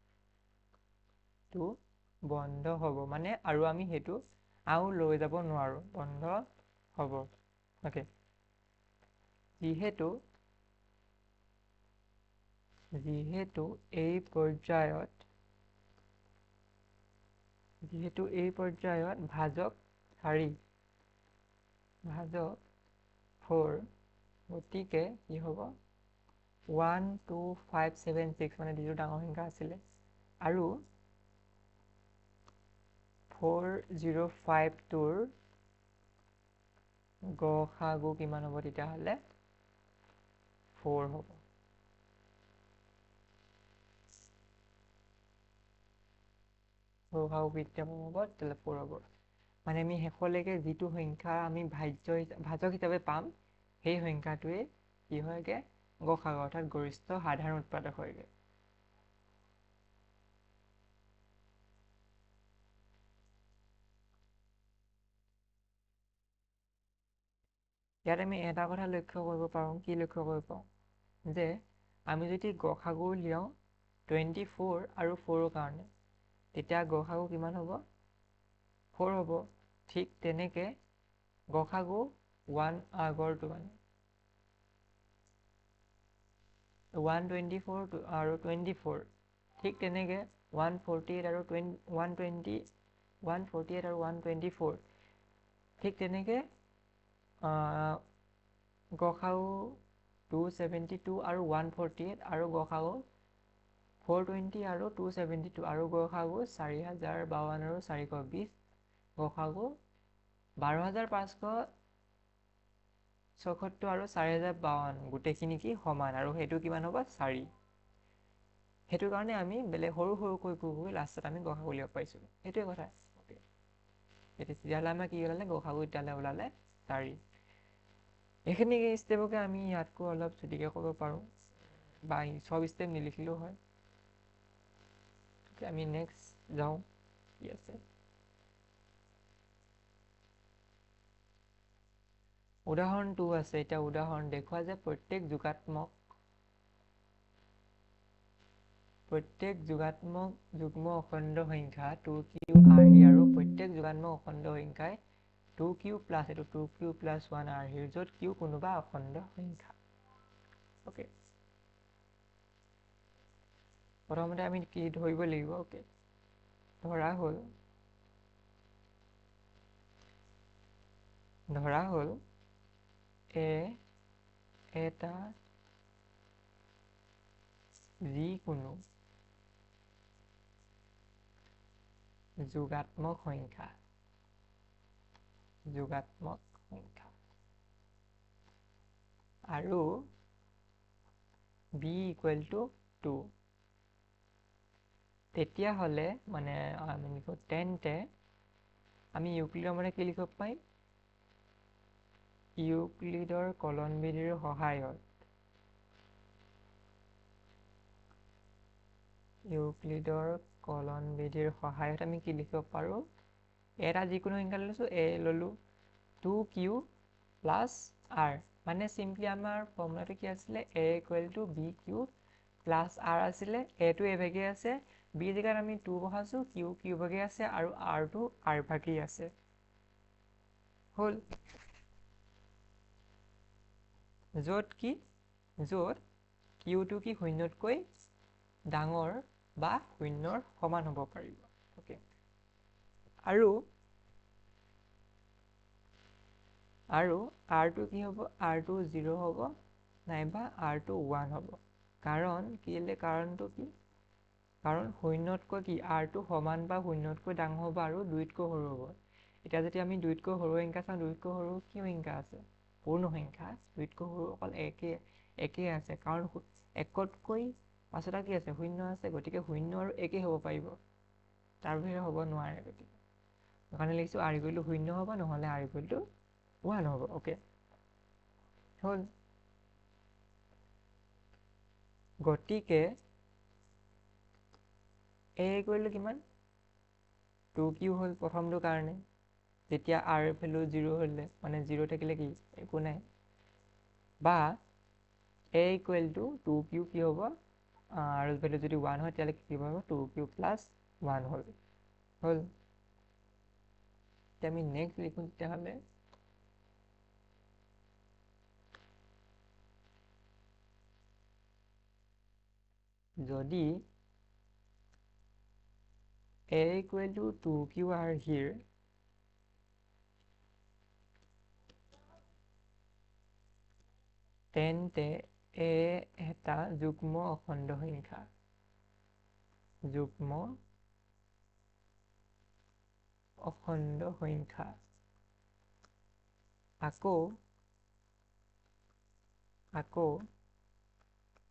বন্ধ হ'ব, মানে আৰু আমি সেইটো আৰু লৈ যাব নোৱাৰোঁ, বন্ধ হ'ব। অ'কে, যিহেতু এই পৰ্যায়ত ভাজক 4, গতিকে কি হ'ব? 1 2 5 7 6 মানে যিটো ডাঙৰ সংখ্যা আছিলে, আৰু 405টোৰ গসাগু কিমান হ'ব তেতিয়াহ'লে? 4 হ'ব। গসাগু কেতিয়া হ'ব? তেতিয়াহ'লে 4 হ'ব। মানে আমি শেষলৈকে যিটো সংখ্যা আমি ভাজক হিচাপে পাম, সেই সংখ্যাটোৱে কি হয়গে? গসাগু, অৰ্থাৎ গৰিষ্ঠ সাধাৰণ উৎপাদক হয়গে। ইয়াত আমি এটা কথা লক্ষ্য কৰিব পাৰোঁ। কি লক্ষ্য কৰিব পাৰোঁ? যে আমি যদি গসাগু উলিয়াওঁ 24 আৰু 4ৰ কাৰণে, তেতিয়া গসাগু কিমান হ'ব? 4 হ'ব। ঠিক তেনেকে গসাগু 1 আগৰটো মানে 124 আৰু 24, ঠিক তেনেকে 148 আৰু 124, ঠিক তেনেকে গসাগু 272 আৰু 148 আৰু গসাগু 420 আৰু 272 আৰু গসাগু 4052 আৰু 420, গসাগু 12576 আৰু 4052, গোটেইখিনি কি সমান, আৰু সেইটো কিমান হ'ব? 4। সেইটো কাৰণে আমি বেলেগ সৰুকৈ লাষ্টত আমি গসাগু উলিয়াব পাৰিছোঁ। সেইটোৱে কথা। তেতিয়াহ'লে আমাৰ কি ওলালে? গসাগু তেতিয়াহ'লে ওলালে 4। এইখিনি ষ্টেপকে আমি ইয়াতকৈ অলপ চুটিকৈ কৰিব পাৰোঁ, বা চব ষ্টেপ নিলিখিলেও হয়। আমি নেক্সট যাওঁ। কি আছে? উদাহৰণ 2 আছে। এতিয়া উদাহৰণ দেখুৱা যে প্ৰত্যেক যোগাত্মক যুগ্ম অখণ্ড সংখ্যা 2q আৰ্হি আৰু প্ৰত্যেক যোগাত্মক অখণ্ড সংখ্যাই 2q প্লাছ এইটো 2q প্লাছ 1 আৰ্হিৰ য'ত q কোনোবা অখণ্ড সংখ্যা। অ'কে, প্ৰথমতে আমি কি ধৰিব লাগিব? অ'কে, ধৰা হ'ল এটা যিকোনো যোগাত্মক সংখ্যা আৰু b ইকুৱেল টু 2, তেতিয়াহ'লে মানে তেন্তে আমি ইউক্লিডৰ মানে কি লিখিব পাৰিম? ইউক্লিডৰ কলনবিধিৰ সহায়ত আমি কি লিখিব পাৰোঁ? এটা যিকোনো সংখ্যা লৈছোঁ, a ল'লোঁ 2q প্লাছ r, মানে চিম্পলি আমাৰ ফৰ্মুলাটো কি আছিলে? a equal to bq plus r আছিলে। a টো a ভাগেই আছে, b জেগাত আমি 2 বহাইছোঁ, q ভাগেই আছে আৰু r টো r ভাগেই আছে। হ'ল, য'ত q টো কি শূন্যতকৈ ডাঙৰ বা শূন্যৰ সমান হ'ব পাৰিব। অ'কে, আৰু r টো কি হ'ব? r টো 0 হ'ব নাইবা r টো 1 হ'ব। কাৰণটো কি? কাৰণ শূন্যতকৈ কি r টো সমান বা শূন্যতকৈ ডাঙৰ হ'ব আৰু 2তকৈ সৰু হ'ব। এতিয়া যদি আমি 2তকৈ সৰু সংখ্যা চাওঁ, 2তকৈ সৰু কি সংখ্যা আছে? পূৰ্ণ সংখ্যা। 2তকৈ সৰু অকল একেই আছে, কাৰণ 1তকৈ পাছত কি আছে? শূন্য আছে, গতিকে শূন্য আৰু একেই হ'ব পাৰিব, তাৰ বাহিৰে হ'ব নোৱাৰে। গতিকে সেইকাৰণে লিখিছোঁ r ইকুৱেল টু 0 হ'ব, নহ'লে r ইকুৱেল টু 1 হ'ব। অ'কে, হ'ল, গতিকে a ইকুৱেল টু কিমান? 2q হ'ল প্ৰথমটোৰ কাৰণে। যেতিয়া r ভেলু 0 হ'লে, মানে 0 থাকিলে কি একো নাই, বা a ইকুৱেল টু 2q কি হ'ব? r ভেলু যদি 1 হয় তেতিয়াহ'লে কি হ'ব? 2q প্লাছ 1 হ'ল। এতিয়া আমি নেক্সট লিখোঁ তেতিয়াহ'লে যদি a ইকুৱেল টু 2q আৰ্হিৰ তেন্তে a এটা যুগ্ম অখণ্ড সংখ্যা। আকৌ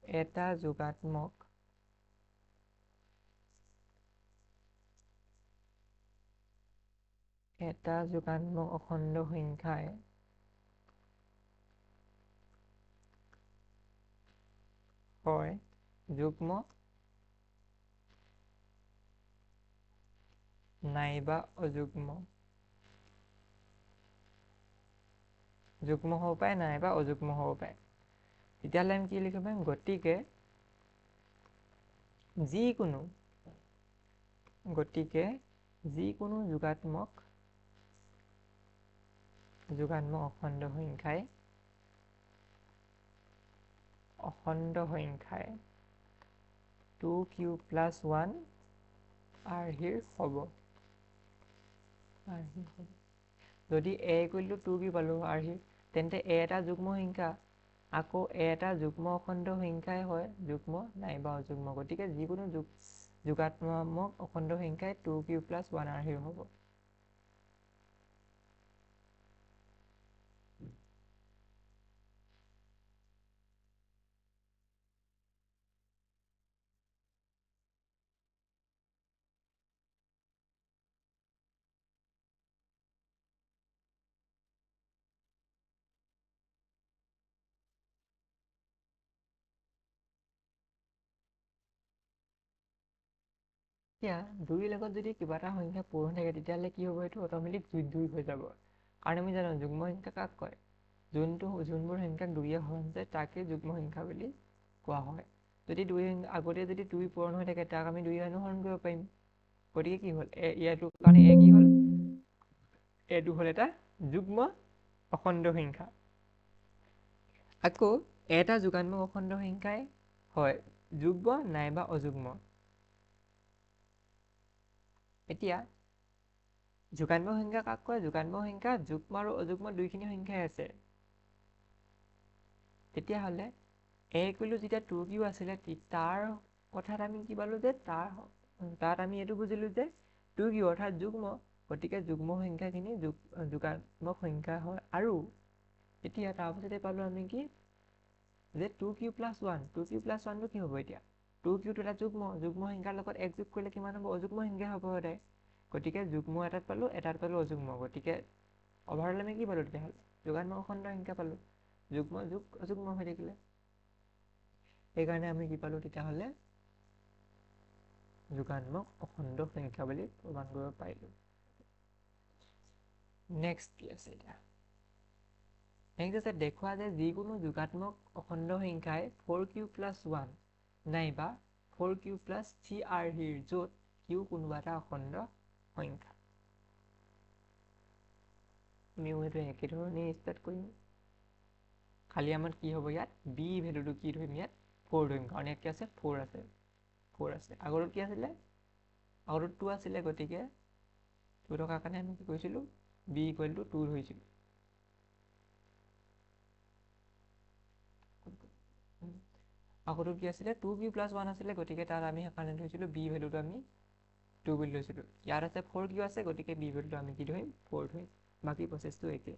এটা যোগাত্মক অখণ্ড সংখ্যাই হয় যুগ্ম নাইবা অযুগ্ম। যুগ্ম হ'ব পাৰে নাইবা অযুগ্ম হ'ব পাৰে। তেতিয়াহ'লে আমি কি লিখিব পাৰিম? গতিকে যিকোনো যোগাত্মক অখণ্ড সংখ্যাই 2q প্লাছ 1 আৰ্হিৰ হ'ব। যদি a ইকুৱেল টু 2q পালোঁ আৰ্হিৰ, তেন্তে a এটা যুগ্ম সংখ্যা। আকৌ a এটা যুগ্ম অখণ্ড সংখ্যাই হয় যুগ্ম নাইবা অযুগ্ম। গতিকে যিকোনো যোগাত্মক অখণ্ড সংখ্যাই 2q প্লাছ 1 আৰ্হিৰ হ'ব। এতিয়া 2ৰ লগত যদি কিবা এটা সংখ্যা পূৰণ থাকে তেতিয়াহ'লে কি হ'ব? এইটো অট'মেটিক 2 হৈ যাব। কাৰণ আমি জানো যুগ্ম সংখ্যা কাক কয়? যোনবোৰ সংখ্যাক 2য়ে হৰণ যায় তাকে যুগ্ম সংখ্যা বুলি কোৱা হয়। যদি আগতে যদি 2 পূৰণ হৈ থাকে তাক আমি 2য়ে হৰণ কৰিব পাৰিম। গতিকে কি হ'ল ইয়াৰ কাৰণে কি হ'ল, এইটো হ'ল এটা যুগ্ম অখণ্ড সংখ্যা। আকৌ এটা যোগাত্মক অখণ্ড সংখ্যাই হয় যুগ্ম নাইবা অযুগ্ম। এতিয়া যোগাত্মক সংখ্যা কাক কয়? যোগাত্মক সংখ্যা যুগ্ম আৰু অযুগ্ম দুইখিনি সংখ্যাই আছে। তেতিয়াহ'লে যেতিয়া 2q আছিলে তাৰ কথাত আমি কি পালো যে তাত আমি এইটো বুজিলো যে 2q অৰ্থাৎ যুগ্ম, গতিকে যুগ্ম সংখ্যাখিনি যোগাত্মক সংখ্যা হয়। আৰু এতিয়া তাৰপিছতে পালো আমি কি যে 2q + 1, 2q + 1 টো কি হ'ব? এতিয়া 2q টো এটা যুগ্ম সংখ্যাৰ লগত 1 যোগ কৰিলে কিমান হ'ব? অযুগ্ম সংখ্যা হ'ব সদায়। গতিকে যুগ্ম এটাত পালো অযুগ্ম, গতিকে অভাৰঅল আমি কি পালো? তেতিয়াহ'লে যোগাত্মক অখণ্ড সংখ্যা পালো, যুগ্ম যোগ অযুগ্ম হৈ থাকিলে। সেইকাৰণে আমি কি পালো তেতিয়াহ'লে? যোগাত্মক অখণ্ড সংখ্যা বুলি প্ৰমাণ কৰিব পাৰিলো। নেক্সট কি আছে এতিয়া? নেক্সট আছে দেখুওৱা যে যিকোনো যোগাত্মক অখণ্ড সংখ্যাই 4q + 1 নাইবা 4q + 3r য'ত q কোনোবা এটা অখণ্ড সংখ্যা। আমিও সেইটো একেধৰণেই ষ্টাৰ্ট কৰিম। খালি আমাৰ কি হ'ব ইয়াত? b ভেলুটো কি ধৰিম? ইয়াত 4 ধৰিম, কাৰণ ইয়াত কি আছে? 4 আছে। আগৰটোত কি আছিলে? আগৰটোত 2 আছিলে, গতিকে 2 থকাৰ কাৰণে আমি কি কৰিছিলোঁ? b = 2 ধৰিছিলোঁ। আগৰটোত কি আছিলে? 2q + 1 আছিলে, গতিকে তাত আমি সেইকাৰণে ধৰিছিলোঁ b ভেলুটো আমি 2 বুলি লৈছিলোঁ। ইয়াত আছে 4q আছে, গতিকে b ভেলুটো আমি কি ধৰিম? 4 ধৰিম। বাকী প্ৰচেছটো একে।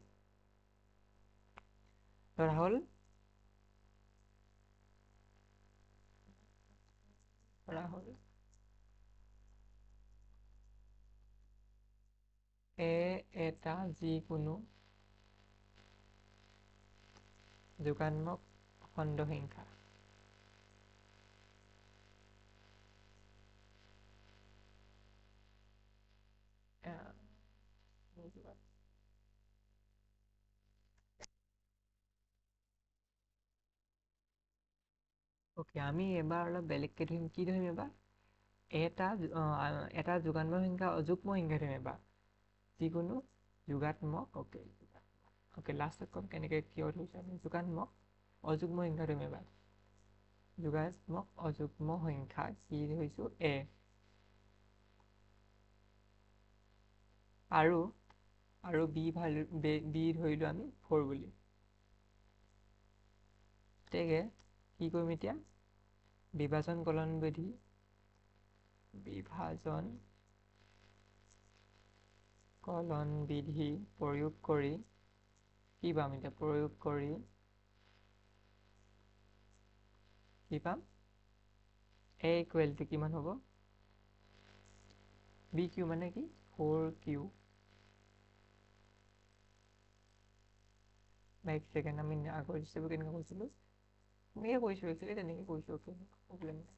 ধৰা হ'ল এটা যিকোনো যোগাত্মক অখণ্ড সংখ্যা ওকে, আমি এবাৰ অলপ বেলেগকে ধৰিম। কি ধৰিম এবাৰ? এটা যোগাত্মক সংখ্যা অযুগ্ম সংখ্যা ধৰিম এবাৰ। যিকোনো যোগাত্মক লাষ্টত ক'ম কেনেকে কিয় ধৰিছোঁ আমি। যোগাত্মক অযুগ্ম সংখ্যা ধৰিম এবাৰ। যোগাত্মক অযুগ্ম সংখ্যা কি ধৰিছোঁ? a। আৰু b ধৰিলোঁ আমি 4 বুলি। গতিকে কি কৰিম এতিয়া? বিভাজন কলন বিধি প্ৰয়োগ কৰি কি পাম এতিয়া? প্ৰয়োগ কৰি কি পাম? a = কিমান হ'ব? bq মানে কি? 4q। এক ছেকেণ্ড, আমি আগৰ হিচাপে কেনেকৈ কৰিছিলোঁ? তেনেকৈ কৰিছোঁ, একচুৱেলি তেনেকৈ কৰিছোঁ। প্ৰব্লেম নাই।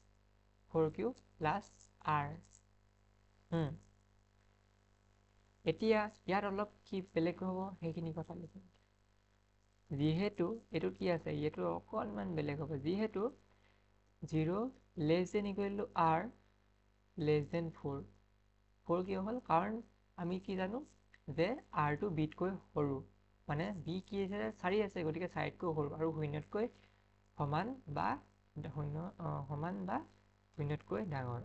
4q + r। এতিয়া ইয়াত অলপ কি বেলেগ হ'ব সেইখিনি কথা লিখিম। যিহেতু এইটো কি আছে? এইটো অকণমান বেলেগ হ'ব। যিহেতু 0 ≤ r <4। 4 কিয় হ'ল? কাৰণ আমি কি জানো যে r টো b তকৈ সৰু, মানে b কি আছে? 4 আছে, গতিকে 4তকৈ সৰু আৰু শূন্যতকৈ সমান বা শূন্যতকৈ ডাঙৰ।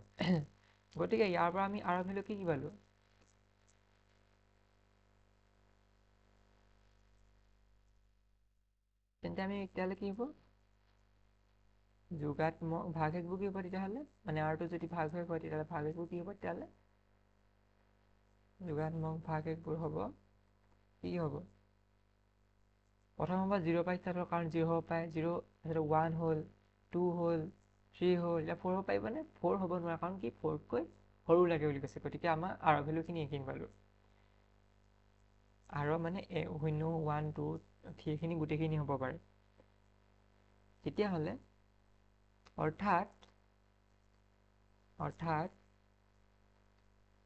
গতিকে ইয়াৰ পৰা আমি r ভেলু কি পালো? তেন্তে আমি তেতিয়াহ'লে কি হ'ব? যোগাত্মক ভাগশেষবোৰ কি হ'ব তেতিয়াহ'লে? মানে r টো যদি ভাগশেষ হয় তেতিয়াহ'লে ভাগশেষবোৰ কি হ'ব তেতিয়াহ'লে? যোগাত্মক ভাগশেষবোৰ হ'ব কি হ'ব? প্ৰথম হ'ব 0 পৰা ষ্টাৰ্ট হ'ব, কাৰণ 0 হ'ব পাৰে, 0 1 হ'ল, 2 হ'ল, 3 হ'ল, এতিয়া 4 হ'ব পাৰিবনে? 4 হ'ব নোৱাৰে, কাৰণ কি? 4তকৈ সৰু লাগে বুলি কৈছে। গতিকে আমাৰ r ভেলুখিনি এইখিনি পালো। r মানে 0, 1, 2, 3 খিনি গোটেইখিনি হ'ব পাৰে। তেতিয়াহ'লে অৰ্থাৎ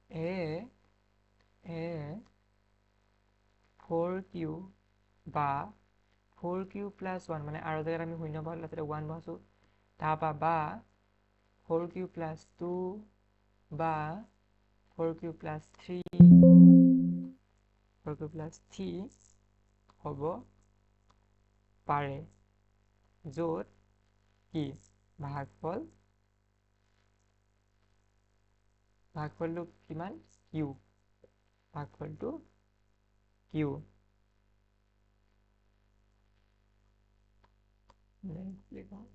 a 4q বা 4q প্লাছ 1 মানে আৰু জেগাত আমি শূন্য পালোঁ তাতে 1 বহাইছোঁ তাৰপৰা বা 4q প্লাছ 2 বা 4q প্লাছ 3 4q প্লাছ 3 হ'ব পাৰে য'ত কি ভাগফলটো কিমান q ভাগফলটো q লিখোঁ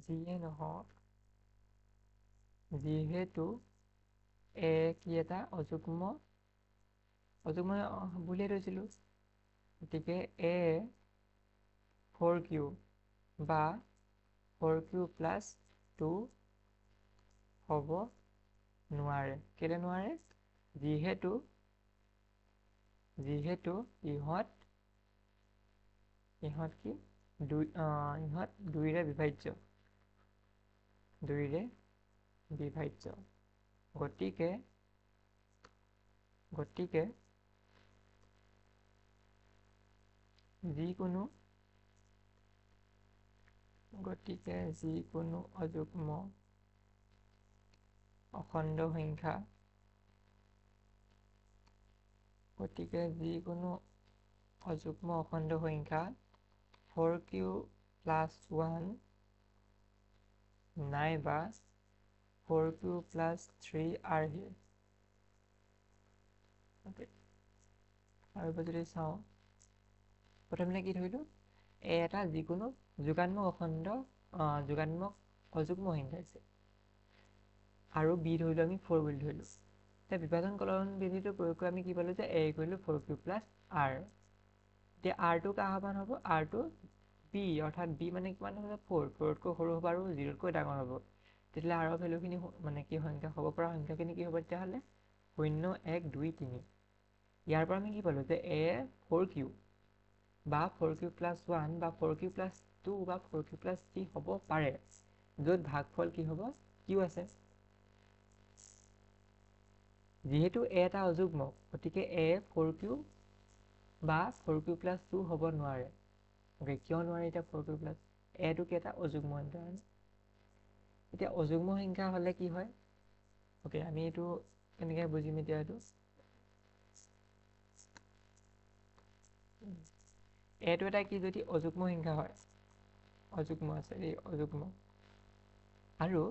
যিয়ে নহওক যিহেতু কি এটা অযুগ্ম বুলিয়ে থৈছিলোঁ গতিকে a 4q বা 4q প্লাছ 2 হ'ব নোৱাৰে কেলে নোৱাৰে যিহেতু ইহঁত কি ইহঁত দুইৰে বিভাজ্য গতিকে যিকোনো অযুগ্ম অখণ্ড সংখ্যা 4q প্লাছ 1 নাইবা 4q প্লাছ 3 আৰহি আৰু যদি চাওঁ প্ৰথমে কি ধৰিলোঁ এটা যিকোনো যোগাত্মক অযুগ্ম সংখ্যা আছে আৰু বি ধৰিলোঁ আমি 4 বুলি ধৰিলোঁ এতিয়া বিভাজন কলন বিধিটো প্ৰয়োগ কৰি আমি কি পালোঁ যে a কৰিলোঁ 4q প্লাছ r এতিয়া rটো কাৰ সমান হ'ব rটো b অৰ্থাৎ b মানে কিমান হ'ব 4তকৈ সৰু হ'ব আৰু 0তকৈ ডাঙৰ হ'ব তেতিয়াহ'লে r ভেলুখিনি মানে কি সংখ্যা হ'ব পৰা সংখ্যাখিনি কি হ'ব তেতিয়াহ'লে 0 1 2 3 ইয়াৰ পৰা আমি কি পালোঁ যে a 4q বা 4q প্লাছ 1 বা 4q প্লাছ 2 বা 4q প্লাছ 3 হ'ব পাৰে য'ত ভাগফল কি হ'ব q আছে যিহেতু a এটা অযুগ্ম গতিকে a 4q বা 4q প্লাছ 2 হ'ব নোৱাৰে কিয় নোৱাৰে এতিয়া 4q প্লাছ a টো কি এটা অযুগ্ম সংখ্যা এতিয়া অযুগ্ম সংখ্যা হ'লে কি হয় আমি এইটো কেনেকৈ বুজিম এতিয়া এইটো এইটো এটা কি যদি অযুগ্ম সংখ্যা হয় অযুগ্ম আছে অযুগ্ম আৰু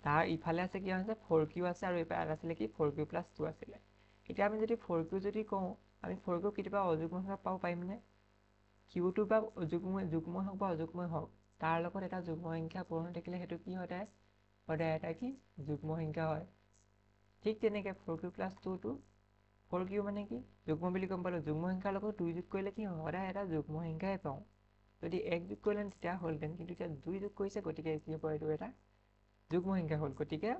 তাৰ ইফালে আছে কি আছে 4q আছে আৰু ইফালে আছিলে কি 4q প্লাছ 2 আছিলে এতিয়া আমি যদি 4q যদি কওঁ আমি 4q কেতিয়াবা অযুগ্ম সংখ্যা পাব পাৰিমনে qটো বা যুগ্ম হওক বা অযুগ্মই হওক তাৰ লগত এটা যুগ্ম সংখ্যা পূৰণ থাকিলে সেইটো কি হয় সদায় এটা কি যুগ্ম সংখ্যা হয় ঠিক তেনেকৈ 4q প্লাছ 2টো 4q মানে কি যুগ্ম বুলি গম পালোঁ যুগ্ম সংখ্যাৰ লগত 2 যোগ কৰিলে কি হয় সদায় এটা যুগ্ম সংখ্যাই পাওঁ যদি 1 যোগ কৰিলে তেতিয়া হ'লহেঁতেন কিন্তু এতিয়া 2 যোগ কৰিছে গতিকে কি হ'ব এইটো এটা যুগ্ম সংখ্যা হ'ল গতিকে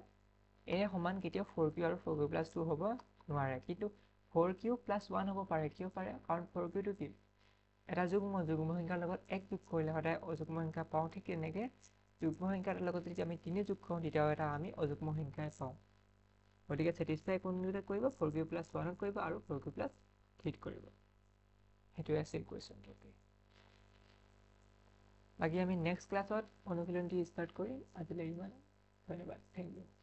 a সমান কেতিয়াও 4q আৰু 4q প্লাছ 2 হ'ব নোৱাৰে কিন্তু 4q প্লাছ 1 হ'ব পাৰে কিয় পাৰে কাৰণ 4qটো কি এটা যুগ্ম সংখ্যাৰ লগত 1 যোগ কৰিলে সদায় অযুগ্ম সংখ্যা পাওঁ ঠিক তেনেকৈ যুগ্ম সংখ্যাৰ লগত যদি আমি 3 যোগ কৰোঁ তেতিয়াও এটা আমি অযুগ্ম সংখ্যাই পাওঁ গতিকে ছেটিছফাই কোনটোতে কৰিব 4q প্লাছ 1ত কৰিব আৰু 4q প্লাছ 3ত কৰিব সেইটোৱে আছিল কুৱেশ্যনটো বাকী আমি নেক্সট ক্লাছত অনুশীলনটি ষ্টাৰ্ট কৰিম আজিলৈ ইমান ধন্যবাদ থেংক ইউ